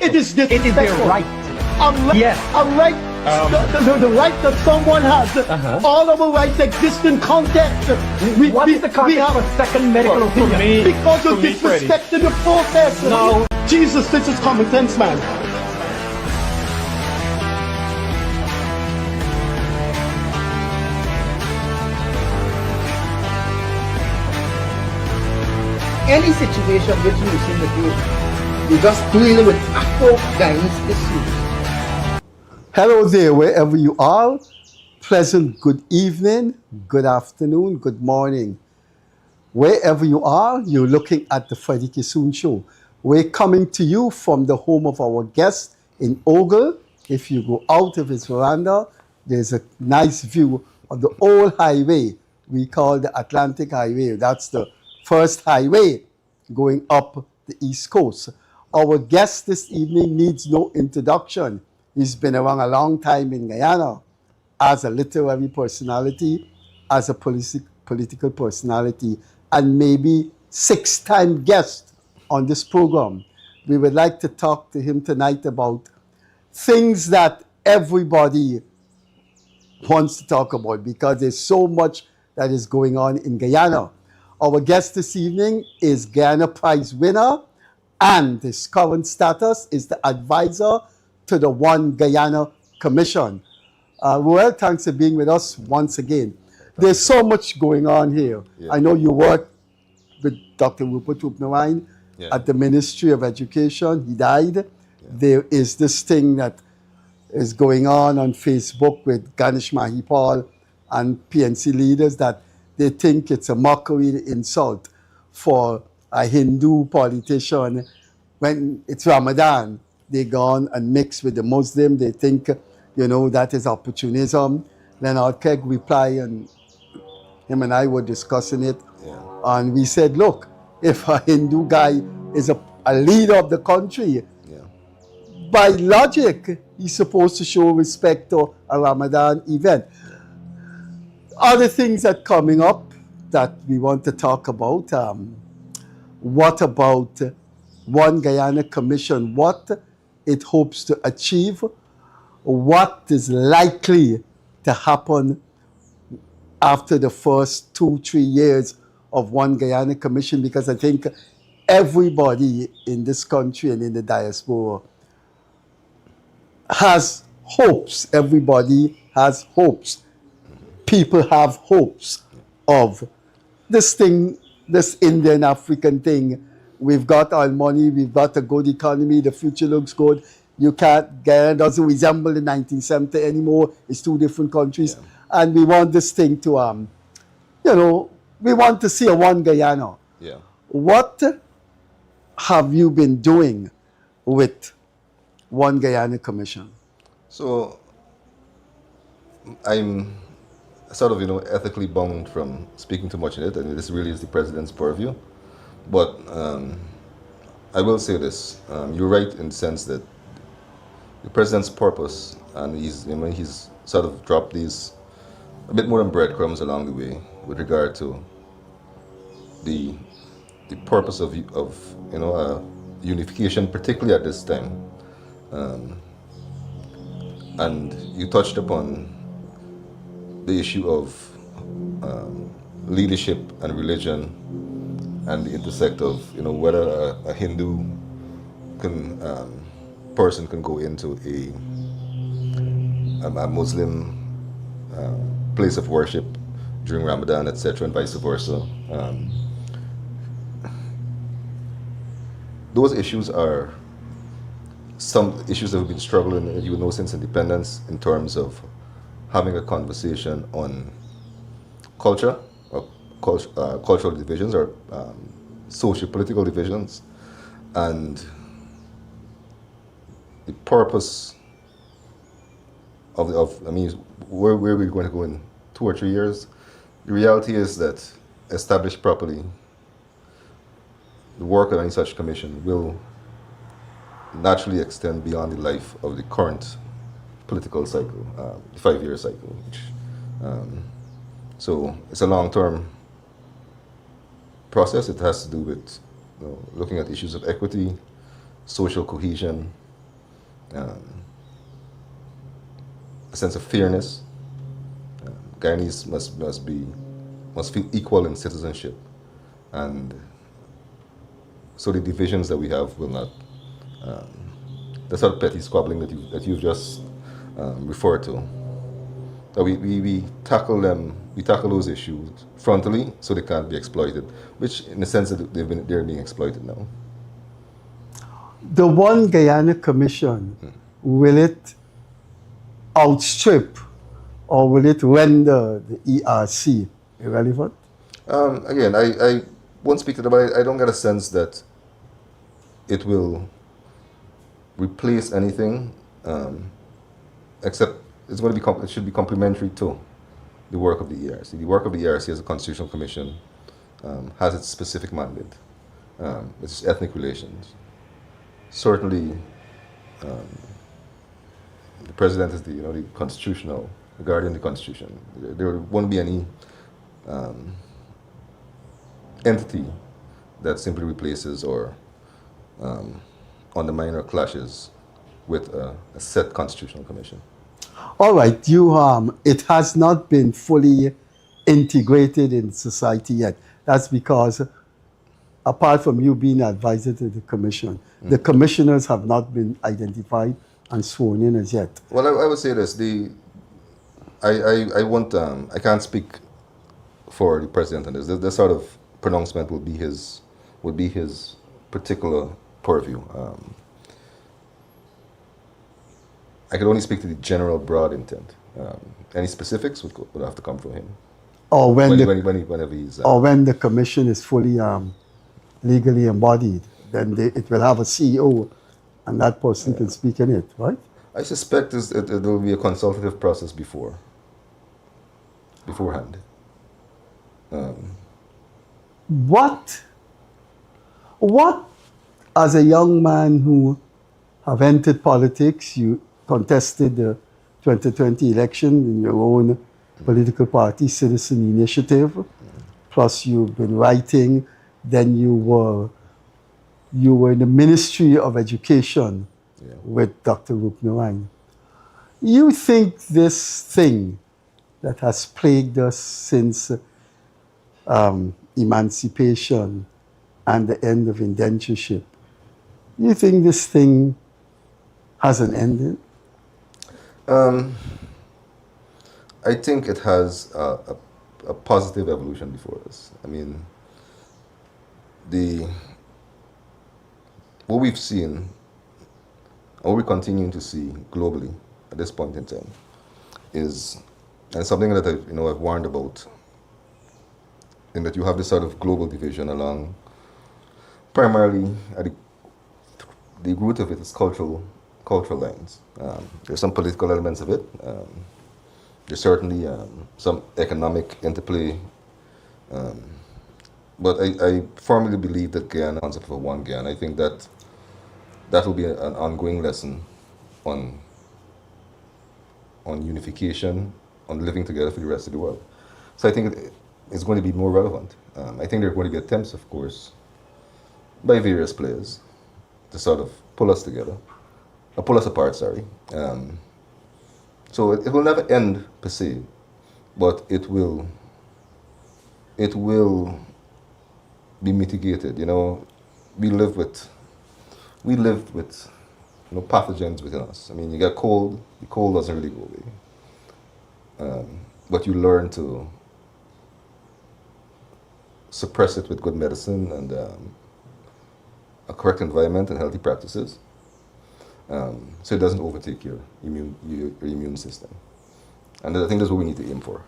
disrespectful. It is disrespectful. It is their right. Yes. A right, the right that someone has. All of our rights exist in context. What is the context of a second medical opinion? Because you're disrespecting the process. No. Jesus, this is common sense, man. Any situation which you see in the field, you're just dealing with Afro-Guyanese issues. Hello there, wherever you are. Pleasant good evening, good afternoon, good morning. Wherever you are, you're looking at the Freddie Kissoon Show. We're coming to you from the home of our guest in Ogle. If you go out of his veranda, there's a nice view of the old highway we call the Atlantic Highway. That's the first highway going up the East Coast. Our guest this evening needs no introduction. He's been around a long time in Guyana as a literary personality, as a political personality, and maybe six-time guest on this program. We would like to talk to him tonight about things that everybody wants to talk about because there's so much that is going on in Guyana. Our guest this evening is Guyana Prize winner, and his current status is the advisor to the One Guyana Commission. Ruel, thanks for being with us once again. There's so much going on here. Yeah. I know you work with Dr. Rupert Roopnaraine at the Ministry of Education. He died. Yeah. There is this thing that is going on Facebook with Ganesh Mahipal and PNC leaders that they think it's a mockery, insult for a Hindu politician. When it's Ramadan, they go on and mix with the Muslim. They think, that is opportunism. Leonard replied, and him and I were discussing it. Yeah. And we said, look, if a Hindu guy is a leader of the country, by logic, he's supposed to show respect to a Ramadan event. Other things that are coming up that we want to talk about. What about One Guyana Commission? What it hopes to achieve? What is likely to happen after the first 2-3 years of One Guyana Commission? Because I think everybody in this country and in the diaspora has hopes. Everybody has hopes. People have hopes of this thing, this Indian African thing. We've got our money, we've got a good economy, the future looks good. Guyana doesn't resemble the 1970 anymore. It's two different countries. Yeah. And we want this thing to, we want to see a One Guyana. Yeah. What have you been doing with One Guyana Commission? So, I'm sort of, ethically bound from speaking too much in it, and this really is the president's purview. But I will say this: you're right in the sense that the president's purpose, and he's sort of dropped these a bit more than breadcrumbs along the way with regard to the purpose of unification, particularly at this time. And you touched upon the issue of leadership and religion, and the intersect of whether a Hindu person can go into a Muslim place of worship during Ramadan, etc., and vice versa. Those issues are some issues that we've been struggling, since independence, in terms of having a conversation on culture, or cultural divisions, or socio-political divisions, and the purpose of where we're going to go in 2 or 3 years. The reality is that, established properly, the work of any such commission will naturally extend beyond the life of the current political cycle, the 5-year cycle. So it's a long-term process. It has to do with looking at issues of equity, social cohesion, a sense of fairness. Guyanese must feel equal in citizenship, and so the divisions that we have will not. The sort of petty squabbling that you've just referred to. That we tackle them, we tackle those issues frontally, so they can't be exploited. Which, in the sense that they're being exploited now. The One Guyana Commission, will it outstrip or will it render the ERC irrelevant? Again, I won't speak to that, but I don't get a sense that it will replace anything, except it's going to be it should be complementary to the work of the ERC. The work of the ERC as a constitutional commission has its specific mandate, which is ethnic relations. Certainly, the president is the constitutional, the guardian of the constitution. There won't be any entity that simply replaces or undermines or clashes with a set constitutional commission. All right, it has not been fully integrated in society yet. That's because, apart from you being advisor to the commission, the commissioners have not been identified and sworn in as yet. Well, I would say this: I can't speak for the president on this. This sort of pronouncement would be his particular purview. I could only speak to the general broad intent. Any specifics would have to come from him. Or whenever he's. Or when the commission is fully legally embodied, then it will have a CEO, and that person can speak in it, right? I suspect there will be a consultative process beforehand. What, as a young man who have entered politics, you contested the 2020 election in your own political party, Citizen Initiative, plus you've been writing, then you were in the Ministry of Education with Dr. Roopnaraine. You think this thing that has plagued us since emancipation and the end of indentureship, you think this thing has an ending? I think it has a positive evolution before us. I mean, what we've seen, or we're continuing to see globally at this point in time, is, and something that I've warned about, in that you have this sort of global division along, primarily at the root of it is cultural lines. There's some political elements of it. There's certainly some economic interplay. But I firmly believe that Guyana, the concept of One Guyana, I think that will be an ongoing lesson on unification, on living together for the rest of the world. So I think it's going to be more relevant. I think there are going to be attempts, of course, by various players to sort of pull us apart, sorry. So it will never end per se, but it will be mitigated. We live with pathogens within us. I mean, you get cold, the cold doesn't really go away. But you learn to suppress it with good medicine and a correct environment and healthy practices, so it doesn't overtake your immune system. And I think that's what we need to aim for.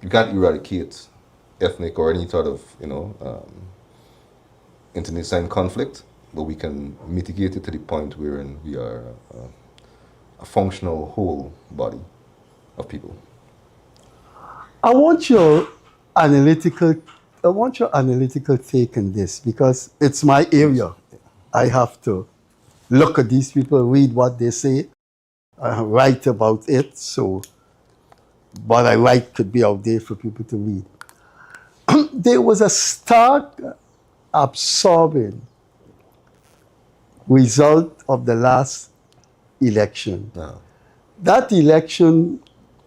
You can't eradicate ethnic or any sort of internecine conflict, but we can mitigate it to the point wherein we are a functional whole body of people. I want your analytical take on this, because it's my area. I have to look at these people, read what they say, write about it. So what I write could be out there for people to read. There was a stark, absorbing result of the last election. No. That election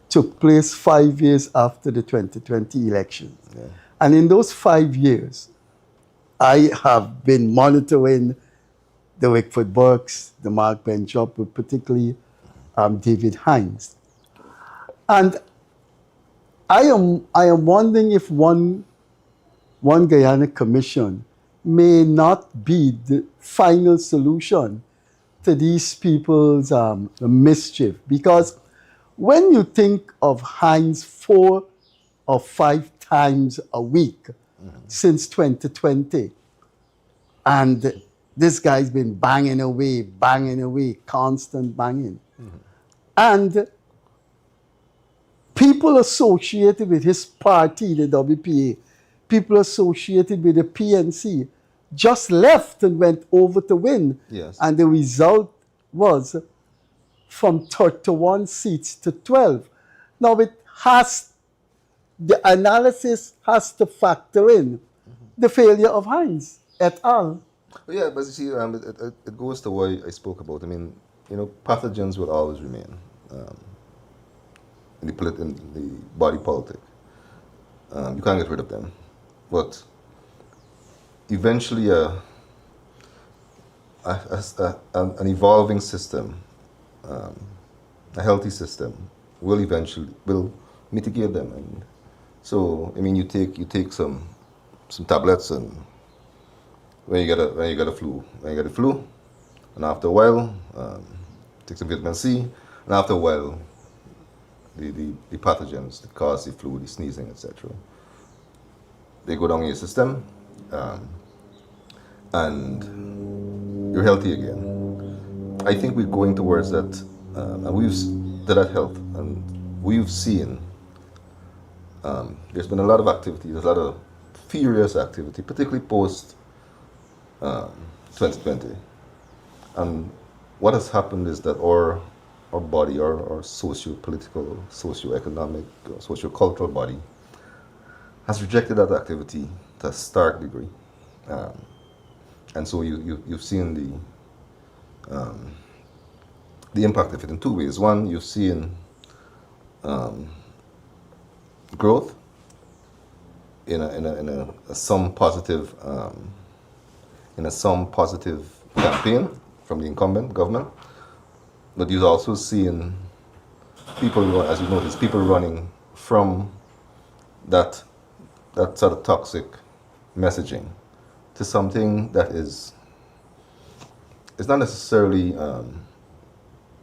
took place 5 years after the 2020 election. Yeah. And in those 5 years, I have been monitoring the Wickford Burkes, the Mark Benchop, but particularly David Hines. And I am wondering if One Guyana Commission may not be the final solution to these people's mischief. Because when you think of Hines 4 or 5 times a week since 2020, and this guy's been banging away, constant banging. And people associated with his party, the WPA, people associated with the PNC, just left and went over to win. Yes. And the result was from 31 seats to 12. Now the analysis has to factor in the failure of Hines et al. Yeah, but you see, it goes to what I spoke about. I mean, pathogens will always remain in the body politic. You can't get rid of them. But eventually, an evolving system, a healthy system, will mitigate them. And so, I mean, you take some tablets, and when you get a flu, and after a while, take some vitamin C, and after a while, the pathogens that cause the flu, the sneezing, etc., they go down in your system, and you're healthy again. I think we're going towards that, and to that health, and we've seen there's been a lot of activity, there's a lot of furious activity, particularly post 2020. And what has happened is that our body, our socio-political, socio-economic, socio-cultural body has rejected that activity to a stark degree. And so you've seen the impact of it in two ways. One, you've seen growth in some positive campaign from the incumbent government, but you've also seen people, as you notice, people running from that sort of toxic messaging to something that is not necessarily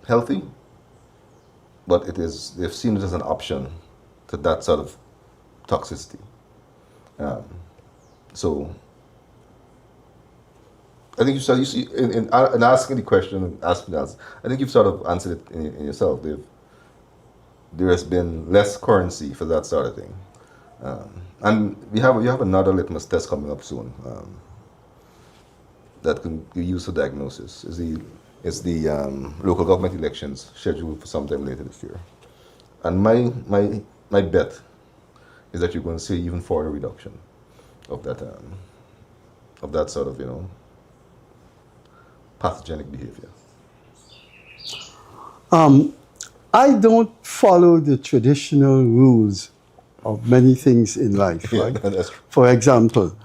healthy, but they've seen it as an option to that sort of toxicity. So I think you see in asking the question and asking us, I think you've sort of answered it in yourself. There has been less currency for that sort of thing, and you have another litmus test coming up soon that can be used for diagnosis. Is the local government elections scheduled for sometime later this year, and my bet is that you're going to see even further reduction of that sort of pathogenic behavior. I don't follow the traditional rules of many things in life. Yeah, Right? that's true. For example,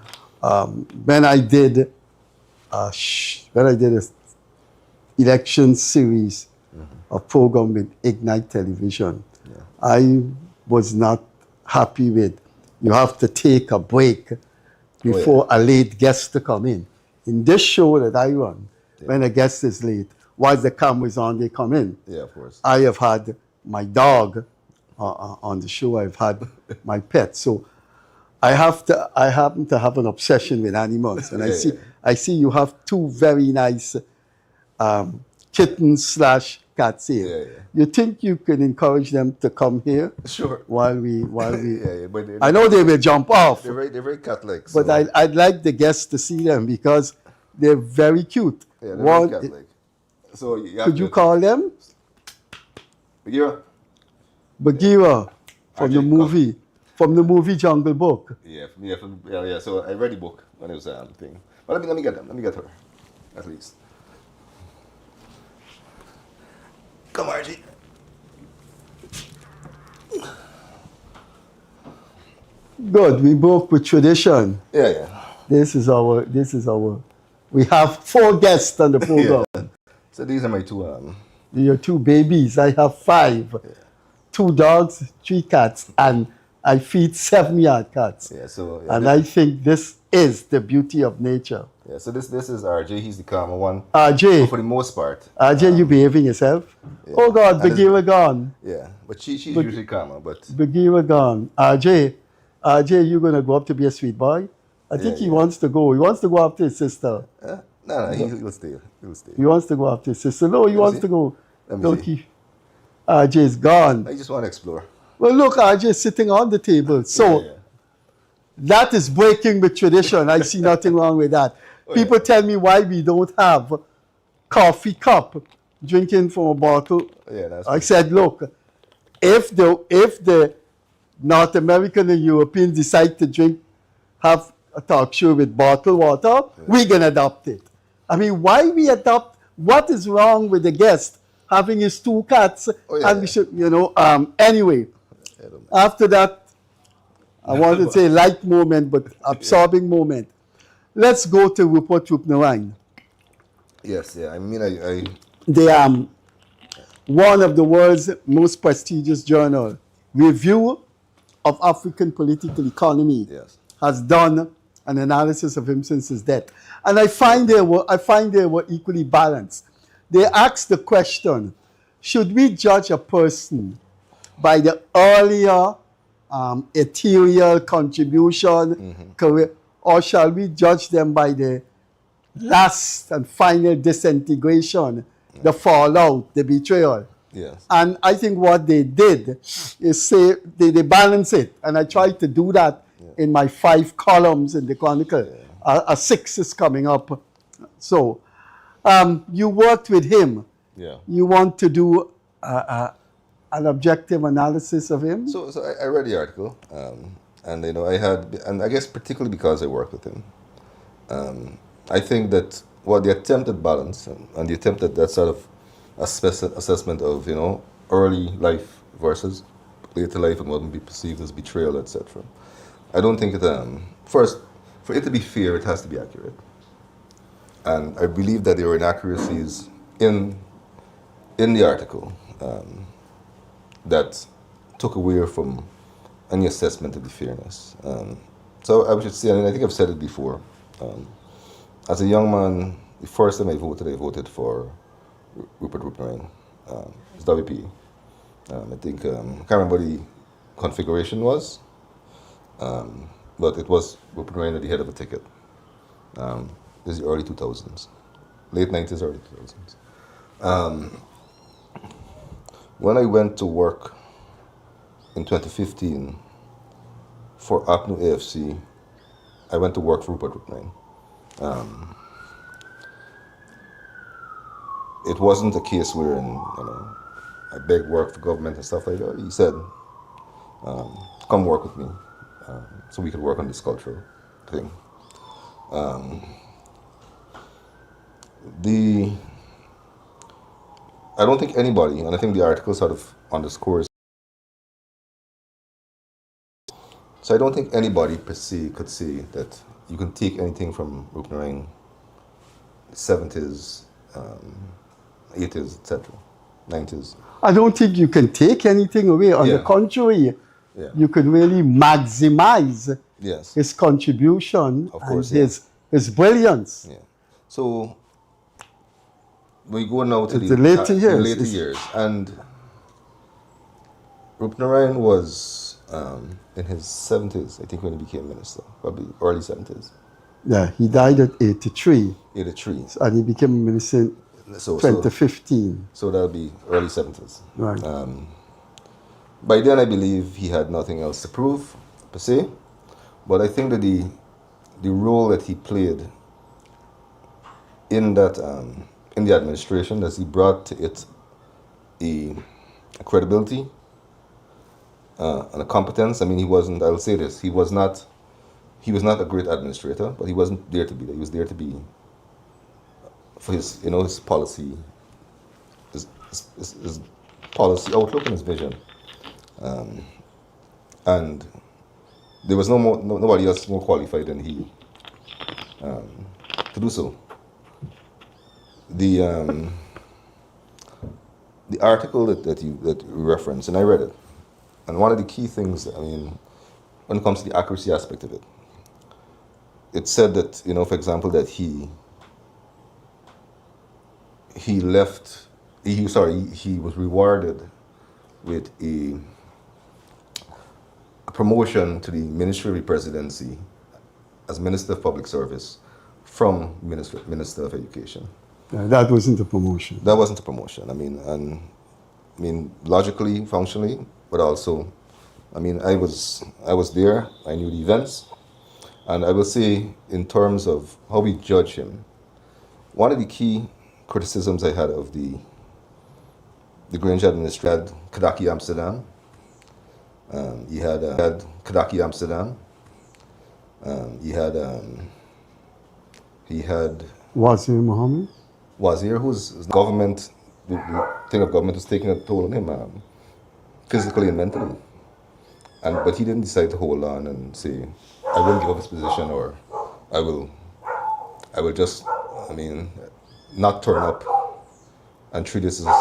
when I did a election series, a program with Ignite Television, I was not happy with, you have to take a break before a late guest to come in. In this show that I run, when a guest is late, while the camera is on, they come in. Yeah, of course. I have had my dog on the show. I've had my pet. So I happen to have an obsession with animals. And I see you have two very nice kittens / cats here. Yeah. You think you can encourage them to come here? Sure. While we Yeah, but I know they will jump off. they're very cat-like. But so- I'd like the guests to see them because they're very cute. yeah, they're very cat-like. So Could you call them? Bagheera? Bagheera from RJ, the movie Jungle Book. Yeah. So I read the book when it was thing. But let me get them. Let me get her, at least. Come, RG. Good. We broke with tradition. Yeah. This is our. We have 4 guests on the program. Yeah. So these are my two. Your 2 babies. I have 5. 2 dogs, 3 cats, and I feed 7-yard cats. Yeah. So. And I think this is the beauty of nature. Yeah. So this is RJ. He's the calmer one. RJ. For the most part. RJ, you behaving yourself? Yeah. Oh God, Bagheera gone. Yeah. But she's usually calmer. But. Bagheera gone. RJ, you gonna go up to be a sweet boy? I think he wants to go. He wants to go after his sister. No. He'll stay. He'll stay. He wants to go after his sister. No, he wants to go. Let me Don't see. he? RJ's gone. I just want to explore. Well, look, RJ sitting on the table. So that is breaking with tradition. I see nothing wrong with that. People tell me why we don't have coffee cup drinking from a bottle. Yeah, that's I said, look, if the North American and Europeans decide to have a talk show with bottled water, we can adopt it. I mean, why we adopt? What is wrong with the guest having his 2 cats? We should, anyway. After that, I want to say light moment, but absorbing moment. Let's go to Rupert Roopnaraine. Yes, I mean, I They one of the world's most prestigious journal, Review of African Political Economy, has done an analysis of him since his death. And I find they were equally balanced. They asked the question, should we judge a person by the earlier ethereal contribution, career, or shall we judge them by the last and final disintegration, the fallout, the betrayal? Yes. And I think what they did is say they balance it. And I tried to do that in my 5 columns in the Chronicle. A 6 is coming up. So you worked with him. Yeah. You want to do an objective analysis of him? So I read the article, and I guess particularly because I work with him, I think that the attempted balance and the attempt at that sort of assessment of early life versus later life and what would be perceived as betrayal, etc. I don't think it. First, for it to be fair, it has to be accurate, and I believe that there were inaccuracies in the article that took away from any assessment of the fairness. So I should say, and I think I've said it before. As a young man, the first time I voted for Rupert Roopnaraine. It's WP. I think, I can't remember what the configuration was, but it was Rupert Roopnaraine at the head of the ticket. This is the early 2000s, late 90s, early 2000s. When I went to work in 2015 for APNU AFC, I went to work for Rupert Roopnaraine. It wasn't a case where I begged work for government and stuff like that. He said, come work with me so we could work on this cultural thing. I don't think anybody, and I think the article sort of underscores, so I don't think anybody per se could say that you can take anything from Roopnaraine, 70s, 80s, etc., 90s. I don't think you can take anything away. On the contrary, you can really maximize his contribution and his brilliance. Yeah. So we go now to the later years. And Roopnaraine was in his 70s, I think, when he became minister, probably early 70s. Yeah, he died at 83. 83. And he became minister in 2015. So that'll be early 70s. Right. By then, I believe he had nothing else to prove, per se. But I think that the role that he played in that in the administration, as he brought to it a credibility and a competence. I mean, I'll say this, he was not a great administrator, but he wasn't there to be that. He was there to be for his policy, his policy outlook and his vision. And there was nobody else more qualified than he to do so. The article that you referenced, and I read it, and one of the key things, I mean, when it comes to the accuracy aspect of it, it said that, you know, for example, that he was rewarded with a promotion to the Ministry of the Presidency as Minister of Public Service from Minister of Education. That wasn't a promotion. That wasn't a promotion. I mean, logically, functionally, but also, I mean, I was there. I knew the events, and I will say, in terms of how we judge him, one of the key criticisms I had of the Grange administration, Kadaki Amsterdam. He had Kadaki Amsterdam. He had Wazir Mohammed? Wazir, whose government, the thing of government was taking a toll on him, physically and mentally. But he didn't decide to hold on and say, I won't give up his position, or I will just, I mean, not turn up and treat this as a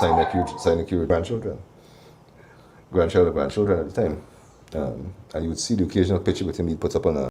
sinecure grandchildren at the time. And you would see the occasional picture with him he puts up on a